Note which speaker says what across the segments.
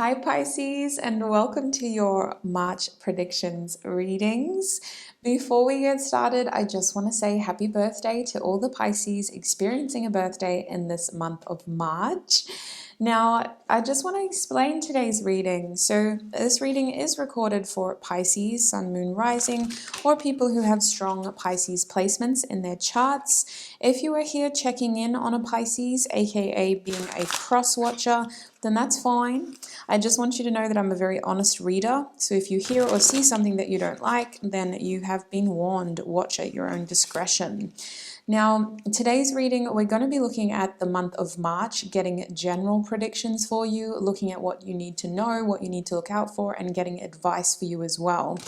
Speaker 1: Hi Pisces, and welcome to your March predictions readings. Before we get started, I just want to say happy birthday to all the Pisces experiencing a birthday in this month of March. Now, I just want to explain today's reading. So this reading is recorded for Pisces, Sun, Moon, Rising, or people who have strong Pisces placements in their charts. If you are here checking in on a Pisces, aka being a cross watcher, then that's fine. I just want you to know that I'm a very honest reader. So if you hear or see something that you don't like, then you have been warned. Watch at your own discretion. Now, today's reading, we're going to be looking at the month of March, getting general predictions for you, looking at what you need to know, what you need to look out for, and getting advice for you as well.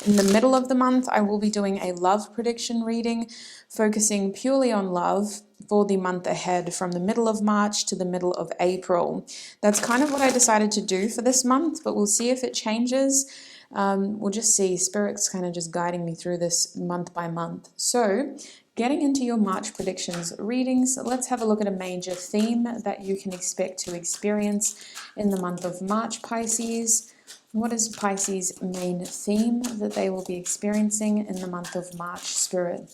Speaker 1: In the middle of the month, I will be doing a love prediction reading, focusing purely on love for the month ahead from the middle of March to the middle of April. That's kind of what I decided to do for this month, but we'll see if it changes. We'll just see. Spirit's kind of just guiding me through this month by month. So, getting into your March predictions readings, let's have a look at a major theme that you can expect to experience in the month of March, Pisces. What is Pisces' main theme that they will be experiencing in the month of March, Spirit,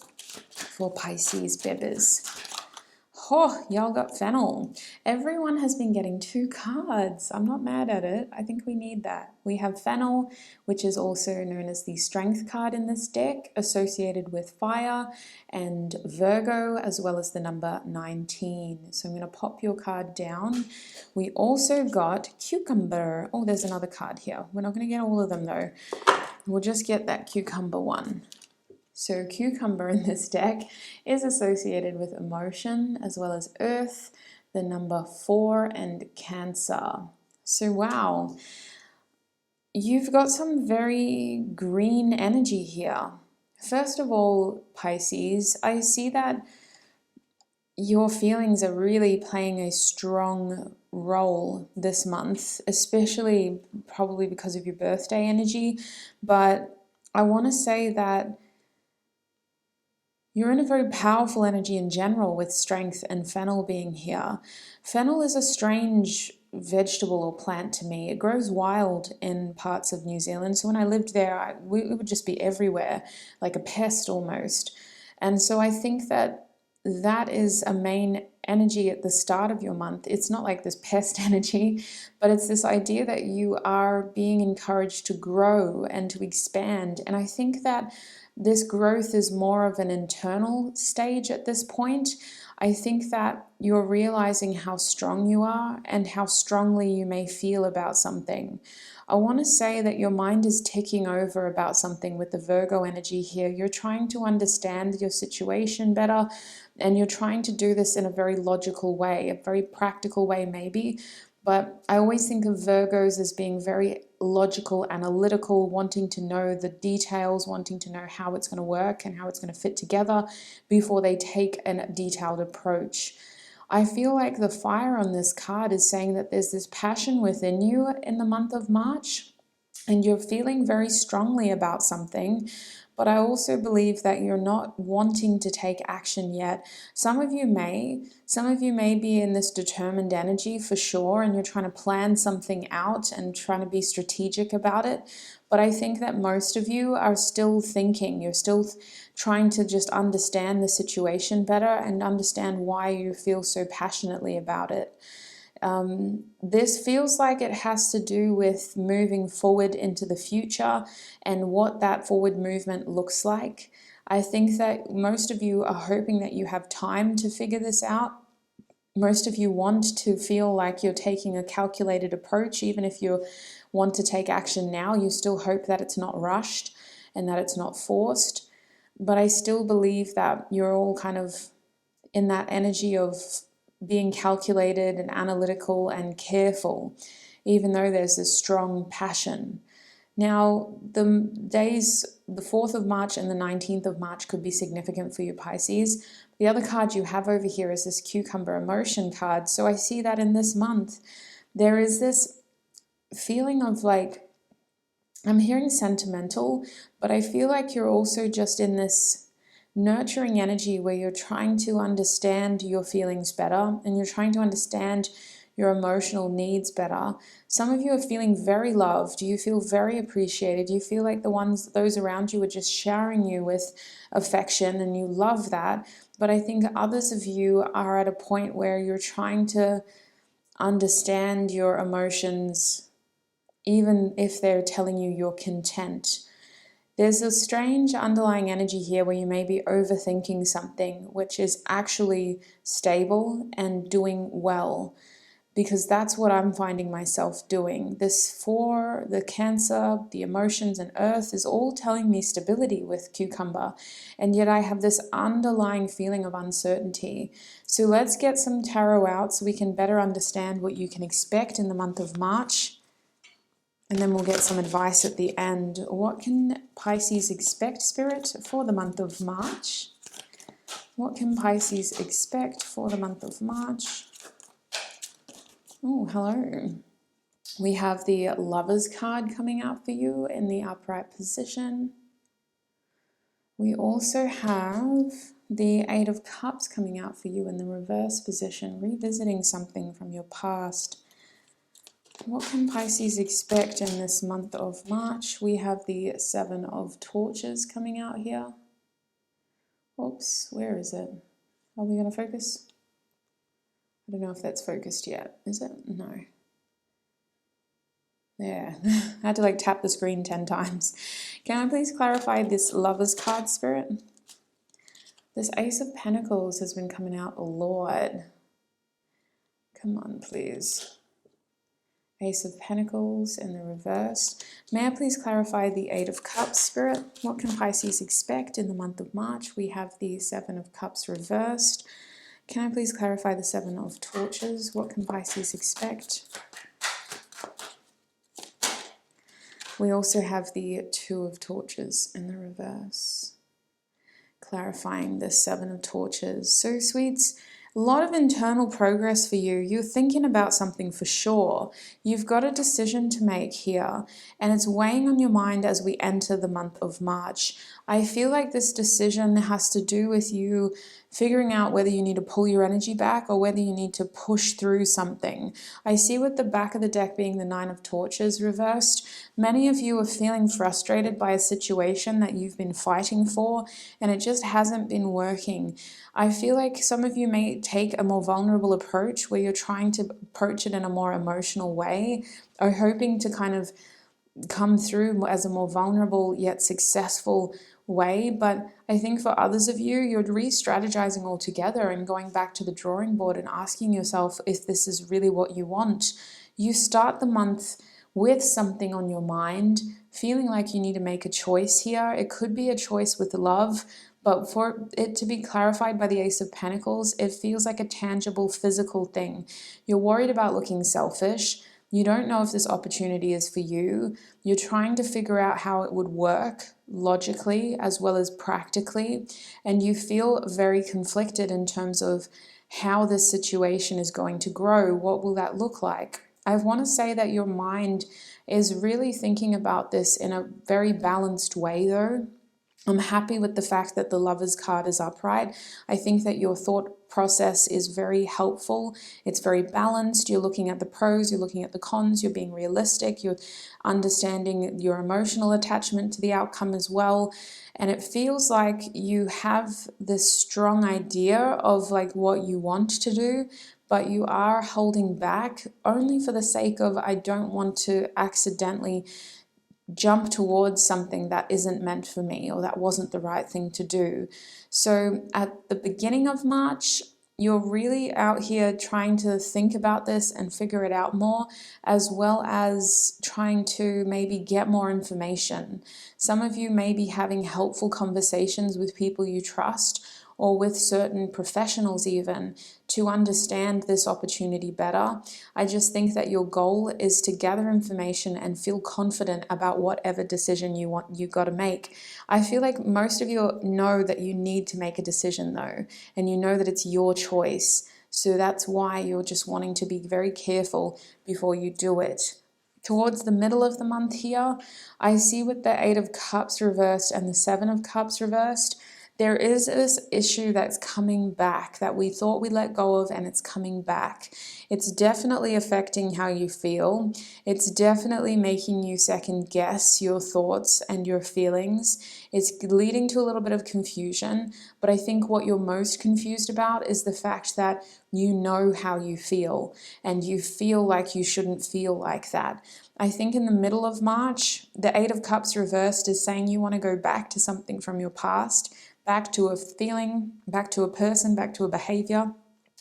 Speaker 1: for Pisces bebas? Oh, y'all got Fennel. Everyone has been getting 2 cards. I'm not mad at it. I think we need that. We have Fennel, which is also known as the Strength card in this deck, associated with fire, and Virgo, as well as the number 19. So I'm going to pop your card down. We also got Cucumber. Oh, there's another card here. We're not going to get all of them though. We'll just get that Cucumber one. So Cucumber in this deck is associated with emotion as well as earth, the number 4, and Cancer. So wow, you've got some very green energy here. First of all, Pisces, I see that your feelings are really playing a strong role this month, especially probably because of your birthday energy. But I want to say that you're in a very powerful energy in general with Strength and Fennel being here. Fennel is a strange vegetable or plant to me. It grows wild in parts of New Zealand. So when I lived there, it would just be everywhere, like a pest almost. And so I think that that is a main energy at the start of your month. It's not like this pest energy, but it's this idea that you are being encouraged to grow and to expand. And I think that this growth is more of an internal stage at this point. I think that you're realizing how strong you are and how strongly you may feel about something. I want to say that your mind is ticking over about something with the Virgo energy here. You're trying to understand your situation better, and you're trying to do this in a very logical way, a very practical way maybe. But I always think of Virgos as being very logical, analytical, wanting to know the details, wanting to know how it's going to work and how it's going to fit together before they take a detailed approach. I feel like the fire on this card is saying that there's this passion within you in the month of March, and you're feeling very strongly about something. But I also believe that you're not wanting to take action yet. Some of you may be in this determined energy for sure, and you're trying to plan something out and trying to be strategic about it. But I think that most of you are still thinking. You're still trying to just understand the situation better and understand why you feel so passionately about it. This feels like it has to do with moving forward into the future and what that forward movement looks like. I think that most of you are hoping that you have time to figure this out. Most of you want to feel like you're taking a calculated approach. Even if you want to take action now, you still hope that it's not rushed and that it's not forced. But I still believe that you're all kind of in that energy of being calculated and analytical and careful, even though there's this strong passion. Now, the days, the 4th of March and the 19th of March could be significant for you, Pisces. The other card you have over here is this Cucumber Emotion card. So I see that in this month, there is this feeling of like, I'm hearing sentimental, but I feel like you're also just in this nurturing energy where you're trying to understand your feelings better and you're trying to understand your emotional needs better. Some of you are feeling very loved. You feel very appreciated. You feel like those around you are just showering you with affection, and you love that. But I think others of you are at a point where you're trying to understand your emotions, even if they're telling you you're content. There's a strange underlying energy here where you may be overthinking something which is actually stable and doing well, because that's what I'm finding myself doing. This for the Cancer, the emotions, and Earth is all telling me stability with Cucumber, and yet I have this underlying feeling of uncertainty. So let's get some tarot out so we can better understand what you can expect in the month of March. And then we'll get some advice at the end. What can Pisces expect, Spirit, for the month of March? What can Pisces expect for the month of March? Oh, hello. We have the Lovers card coming out for you in the upright position. We also have the Eight of Cups coming out for you in the reverse position, revisiting something from your past. What can Pisces expect in this month of March? We have the Seven of Torches coming out here. Oops, where is it? Are we going to focus? I don't know if that's focused yet. Is it? No. There. I had to like tap the screen 10 times. Can I please clarify this Lovers card, Spirit? This Ace of Pentacles has been coming out a lot. Come on, please. Ace of Pentacles in the reverse. May I please clarify the Eight of Cups, Spirit? What can Pisces expect in the month of March? We have the Seven of Cups reversed. Can I please clarify the Seven of Torches? What can Pisces expect? We also have the Two of Torches in the reverse. Clarifying the Seven of Torches. So, sweets, a lot of internal progress for you. You're thinking about something for sure. You've got a decision to make here, and it's weighing on your mind as we enter the month of March. I feel like this decision has to do with you figuring out whether you need to pull your energy back or whether you need to push through something. I see with the back of the deck being the Nine of Torches reversed. Many of you are feeling frustrated by a situation that you've been fighting for, and it just hasn't been working. I feel like some of you may take a more vulnerable approach where you're trying to approach it in a more emotional way, or hoping to kind of come through as a more vulnerable yet successful way. But I think for others of you, you're re-strategizing altogether and going back to the drawing board and asking yourself if this is really what you want. You start the month with something on your mind, feeling like you need to make a choice here. It could be a choice with love, but for it to be clarified by the Ace of Pentacles, it feels like a tangible physical thing. You're worried about looking selfish. You don't know if this opportunity is for you. You're trying to figure out how it would work logically as well as practically, and you feel very conflicted in terms of how this situation is going to grow. What will that look like? I want to say that your mind is really thinking about this in a very balanced way though. I'm happy with the fact that the Lovers card is upright. I think that your thought process is very helpful. It's very balanced. You're looking at the pros, you're looking at the cons, you're being realistic, you're understanding your emotional attachment to the outcome as well. And it feels like you have this strong idea of like what you want to do, but you are holding back only for the sake of, I don't want to accidentally jump towards something that isn't meant for me or that wasn't the right thing to do. So at the beginning of March, you're really out here trying to think about this and figure it out more, as well as trying to maybe get more information. Some of you may be having helpful conversations with people you trust, or with certain professionals even, to understand this opportunity better. I just think that your goal is to gather information and feel confident about whatever decision you got to make. I feel like most of you know that you need to make a decision though, and you know that it's your choice. So that's why you're just wanting to be very careful before you do it. Towards the middle of the month here, I see with the Eight of Cups reversed and the Seven of Cups reversed, there is this issue that's coming back that we thought we let go of, and it's coming back. It's definitely affecting how you feel. It's definitely making you second guess your thoughts and your feelings. It's leading to a little bit of confusion, but I think what you're most confused about is the fact that you know how you feel, and you feel like you shouldn't feel like that. I think in the middle of March, the Eight of Cups reversed is saying you want to go back to something from your past, back to a feeling, back to a person, back to a behavior,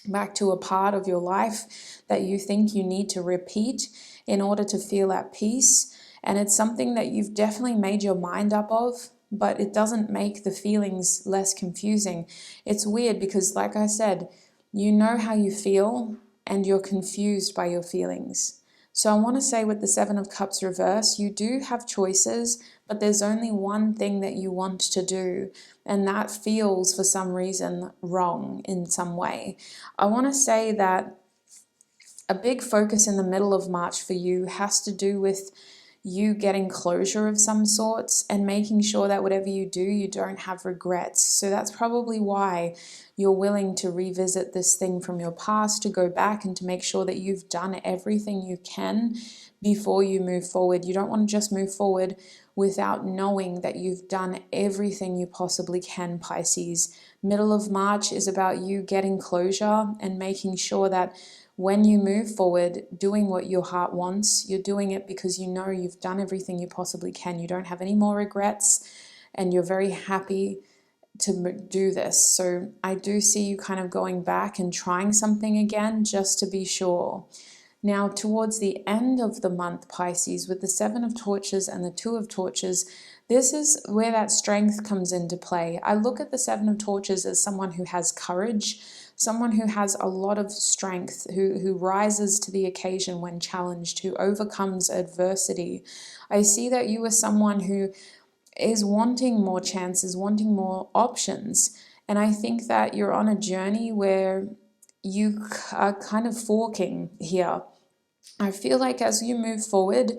Speaker 1: back to a part of your life that you think you need to repeat in order to feel at peace. And it's something that you've definitely made your mind up of, but it doesn't make the feelings less confusing. It's weird because, like I said, you know how you feel and you're confused by your feelings. So I want to say with the Seven of Cups reverse, you do have choices, but there's only one thing that you want to do, and that feels for some reason wrong in some way. I want to say that a big focus in the middle of March for you has to do with you getting closure of some sorts and making sure that whatever you do, you don't have regrets. So that's probably why you're willing to revisit this thing from your past, to go back and to make sure that you've done everything you can before you move forward. You don't want to just move forward without knowing that you've done everything you possibly can, Pisces. Middle of March is about you getting closure and making sure that when you move forward, doing what your heart wants, you're doing it because you know you've done everything you possibly can. You don't have any more regrets, and you're very happy to do this. So I do see you kind of going back and trying something again just to be sure. Now, towards the end of the month, Pisces, with the Seven of Torches and the Two of Torches, this is where that strength comes into play. I look at the Seven of Torches as someone who has courage, someone who has a lot of strength, who rises to the occasion when challenged, who overcomes adversity. I see that you are someone who is wanting more chances, wanting more options. And I think that you're on a journey where you are kind of forking here. I feel like as you move forward,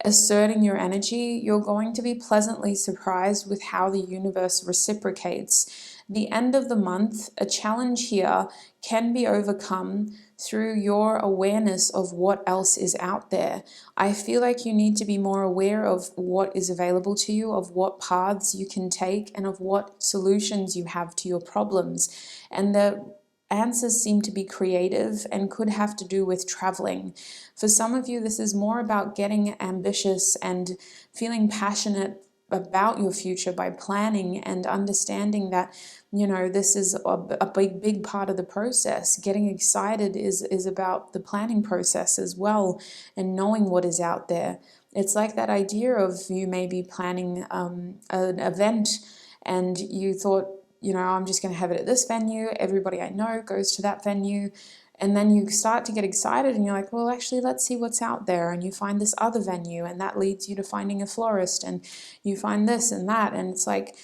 Speaker 1: asserting your energy, you're going to be pleasantly surprised with how the universe reciprocates. The end of the month, a challenge here can be overcome through your awareness of what else is out there. I feel like you need to be more aware of what is available to you, of what paths you can take, and of what solutions you have to your problems. And the answers seem to be creative and could have to do with traveling. For some of you, this is more about getting ambitious and feeling passionate about your future by planning and understanding that, you know, this is a big part of the process. Getting excited is about the planning process as well, and knowing what is out there. It's like that idea of you maybe planning an event, and you thought, you know, I'm just going to have it at this venue. Everybody I know goes to that venue. And then you start to get excited and you're like, well, actually, let's see what's out there. And you find this other venue, and that leads you to finding a florist, and you find this and that. And it's like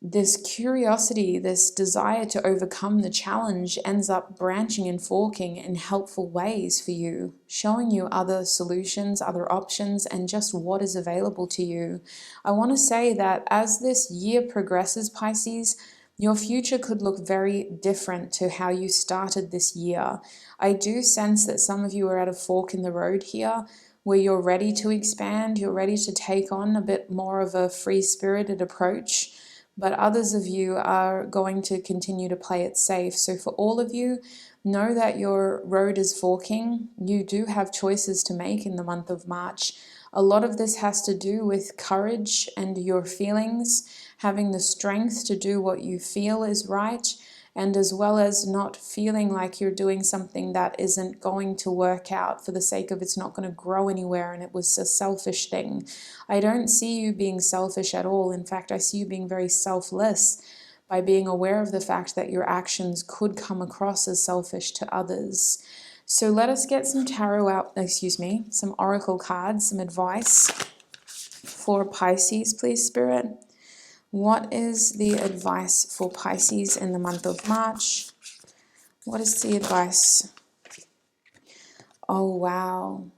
Speaker 1: this curiosity, this desire to overcome the challenge ends up branching and forking in helpful ways for you, showing you other solutions, other options, and just what is available to you. I want to say that as this year progresses, Pisces, your future could look very different to how you started this year. I do sense that some of you are at a fork in the road here, where you're ready to expand, you're ready to take on a bit more of a free-spirited approach, but others of you are going to continue to play it safe. So for all of you, know that your road is forking. You do have choices to make in the month of March. A lot of this has to do with courage and your feelings, having the strength to do what you feel is right, and as well as not feeling like you're doing something that isn't going to work out for the sake of it's not going to grow anywhere and it was a selfish thing. I don't see you being selfish at all. In fact, I see you being very selfless by being aware of the fact that your actions could come across as selfish to others. So let us get some tarot out, some oracle cards, some advice for Pisces, please, Spirit. What is the advice for Pisces in the month of March? What is the advice? Oh, wow.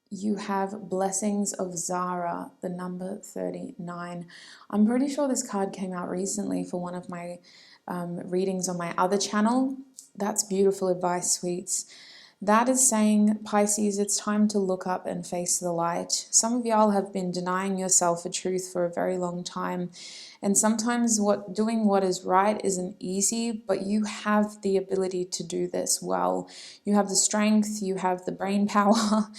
Speaker 1: you have Blessings of Zara, the number 39. I'm pretty sure this card came out recently for one of my readings on my other channel. That's beautiful advice, sweets. That is saying, Pisces, it's time to look up and face the light. Some of y'all have been denying yourself a truth for a very long time. And sometimes doing what is right isn't easy, but you have the ability to do this well. You have the strength, you have the brain power,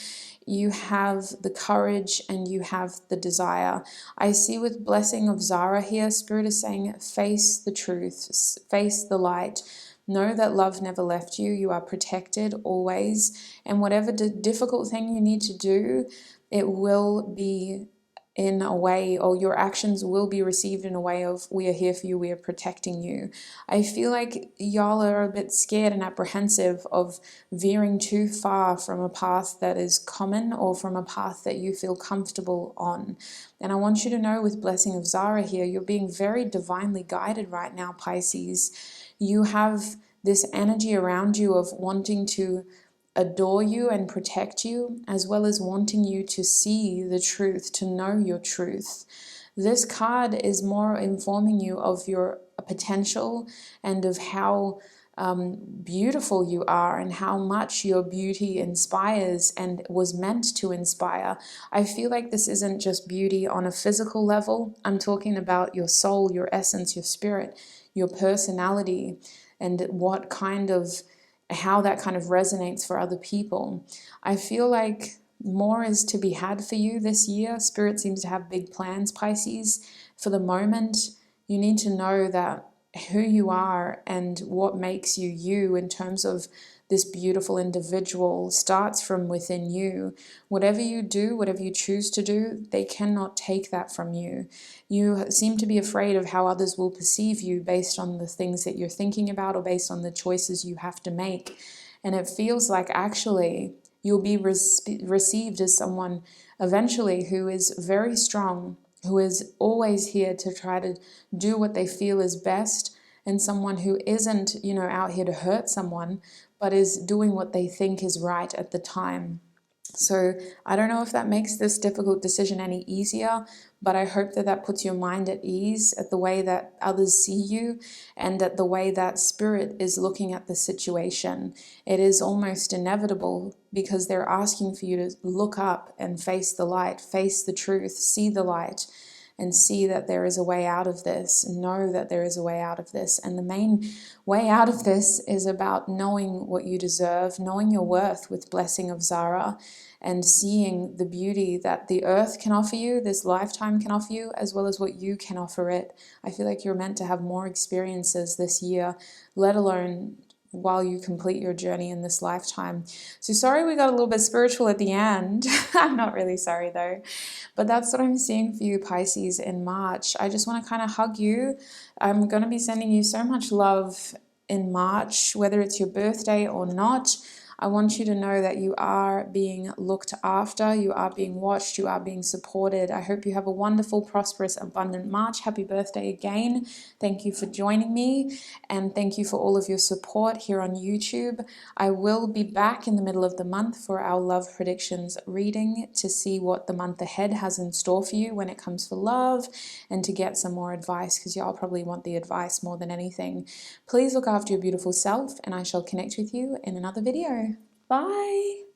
Speaker 1: you have the courage, and you have the desire. I see with Blessing of Zara here, Spirit is saying, face the truth, face the light. Know that love never left you. You are protected always. And whatever difficult thing you need to do, it will be in a way, or your actions will be received in a way of, we are here for you, we are protecting you. I feel like y'all are a bit scared and apprehensive of veering too far from a path that is common or from a path that you feel comfortable on. And I want you to know with Blessing of Zara here, you're being very divinely guided right now, Pisces. You have this energy around you of wanting to adore you and protect you, as well as wanting you to see the truth, to know your truth. This card is more informing you of your potential and of how beautiful you are and how much your beauty inspires and was meant to inspire. I feel like this isn't just beauty on a physical level. I'm talking about your soul, your essence, your spirit, your personality, and how that kind of resonates for other people. I feel like more is to be had for you this year. Spirit seems to have big plans, Pisces. For the moment, you need to know that who you are and what makes you you in terms of this beautiful individual starts from within you. Whatever you do, whatever you choose to do, they cannot take that from you. You seem to be afraid of how others will perceive you based on the things that you're thinking about or based on the choices you have to make. And it feels like actually you'll be received as someone eventually who is very strong, who is always here to try to do what they feel is best, and someone who isn't, out here to hurt someone, but is doing what they think is right at the time. So I don't know if that makes this difficult decision any easier, but I hope that that puts your mind at ease at the way that others see you and at the way that Spirit is looking at the situation. It is almost inevitable because they're asking for you to look up and face the light, face the truth, see the light, and see that there is a way out of this, know that there is a way out of this. And the main way out of this is about knowing what you deserve, knowing your worth with Blessing of Zara, and seeing the beauty that the earth can offer you, this lifetime can offer you, as well as what you can offer it. I feel like you're meant to have more experiences this year, let alone while you complete your journey in this lifetime. So sorry we got a little bit spiritual at the end. I'm not really sorry though. But that's what I'm seeing for you, Pisces, in March. I just want to kind of hug you. I'm going to be sending you so much love in March, whether it's your birthday or not. I want you to know that you are being looked after, you are being watched, you are being supported. I hope you have a wonderful, prosperous, abundant March. Happy birthday again. Thank you for joining me, and thank you for all of your support here on YouTube. I will be back in the middle of the month for our love predictions reading to see what the month ahead has in store for you when it comes for love, and to get some more advice, because y'all probably want the advice more than anything. Please look after your beautiful self, and I shall connect with you in another video. Bye.